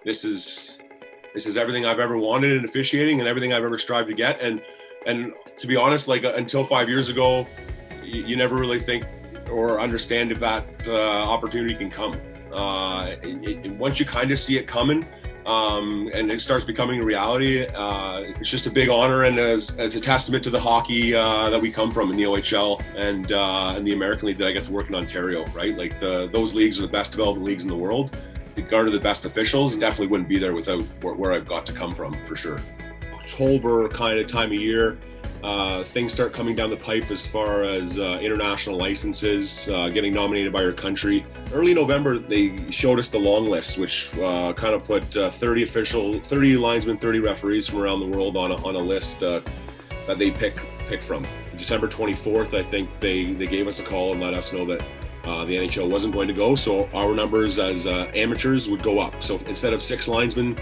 this is everything I've ever wanted in officiating and everything I've ever strived to get. And to be honest, like until 5 years ago, you never really think or understand if that opportunity can come. Once you kind of see it coming, and it starts becoming a reality, it's just a big honor, and as a testament to the hockey that we come from in the OHL and the American League that I get to work in Ontario, right? Like those leagues are the best development leagues in the world. They garner the best officials. Definitely wouldn't be there without where I've got to come from, for sure. October kind of time of year, things start coming down the pipe as far as international licenses, getting nominated by your country. Early November, they showed us the long list, which kind of put 30 linesmen, 30 referees from around the world on a list that they pick from. December 24th, I think they gave us a call and let us know that the NHL wasn't going to go, so our numbers as amateurs would go up. So instead of 6 linesmen,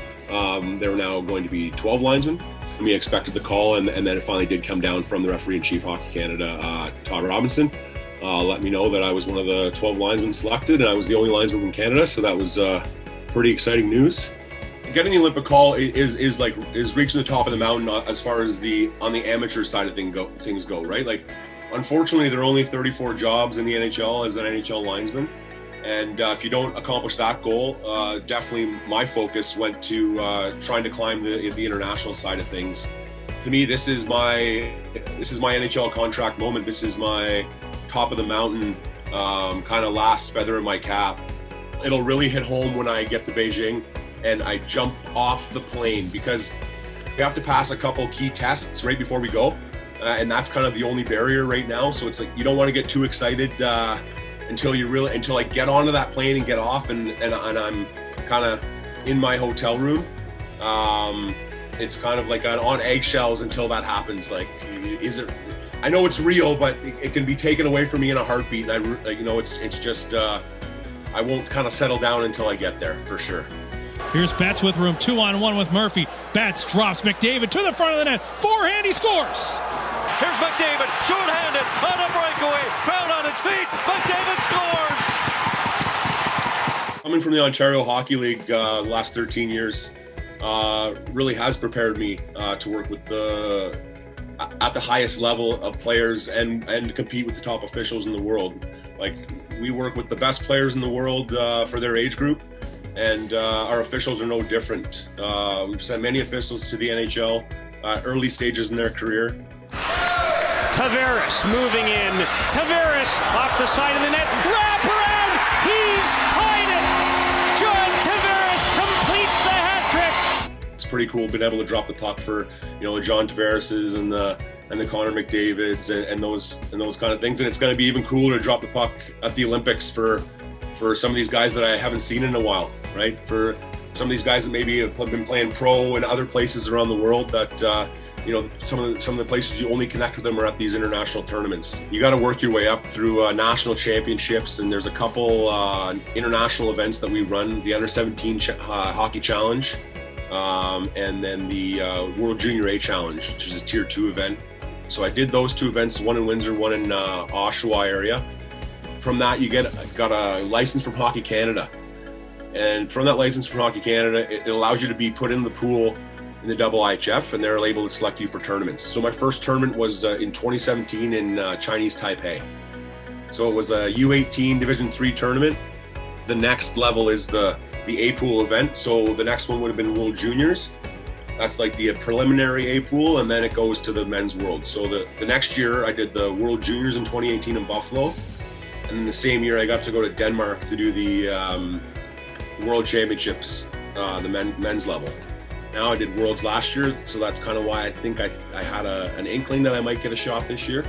there were now going to be 12 linesmen. We expected the call, and then it finally did come down from the referee-in-chief Hockey Canada, Todd Robinson. Let me know that I was one of the 12 linesmen selected, and I was the only linesman from Canada, so that was pretty exciting news. Getting the Olympic call is reaching the top of the mountain as far as on the amateur side of things go, right? Like, unfortunately, there are only 34 jobs in the NHL as an NHL linesman. And if you don't accomplish that goal, definitely my focus went to trying to climb the international side of things. To me, this is my NHL contract moment. This is my top of the mountain, kind of last feather in my cap. It'll really hit home when I get to Beijing and I jump off the plane, because we have to pass a couple key tests right before we go. And that's kind of the only barrier right now. So it's like, you don't want to get too excited until I get onto that plane and get off, and I'm kind of in my hotel room. It's kind of like on eggshells until that happens. Like, I know it's real, but it can be taken away from me in a heartbeat. And it's just, I won't kind of settle down until I get there, for sure. Here's Betts with room, 2-on-1 with Murphy. Betts drops McDavid to the front of the net. Forehand, he scores! Here's McDavid, short-handed, on a breakaway, crowd on its feet, McDavid scores! Coming from the Ontario Hockey League last 13 years really has prepared me to work with at the highest level of players and compete with the top officials in the world. Like, we work with the best players in the world for their age group, and our officials are no different. We've sent many officials to the NHL early stages in their career. Tavares moving in. Tavares off the side of the net. Wrap around. He's tied it. John Tavares completes the hat trick. It's pretty cool being able to drop the puck for the John Tavareses and the Connor McDavids and those kind of things. And it's going to be even cooler to drop the puck at the Olympics for some of these guys that I haven't seen in a while, right? For some of these guys that maybe have been playing pro in other places around the world that. Some of the places you only connect with them are at these international tournaments. You got to work your way up through national championships, and there's a couple international events that we run: the Under-17 Hockey Challenge, and then the World Junior A Challenge, which is a Tier 2 event. So I did those 2 events, one in Windsor, one in Oshawa area. From that, you got a license from Hockey Canada, and from that license from Hockey Canada, it allows you to be put in the pool in the IIHF, and they're able to select you for tournaments. So my first tournament was in 2017 in Chinese Taipei. So it was a U18 Division 3 tournament. The next level is the A pool event. So the next one would have been World Juniors. That's like the preliminary A pool, and then it goes to the men's world. So the next year I did the World Juniors in 2018 in Buffalo. And then the same year I got to go to Denmark to do the World Championships, the men's level. Now I did Worlds last year, so that's kind of why I think I had an inkling that I might get a shot this year.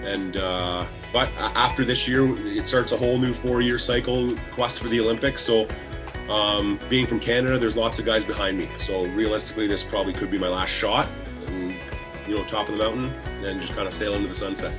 And but after this year, it starts a whole new 4-year cycle quest for the Olympics. So being from Canada, there's lots of guys behind me. So realistically, this probably could be my last shot. And, top of the mountain, and then just kind of sail into the sunset.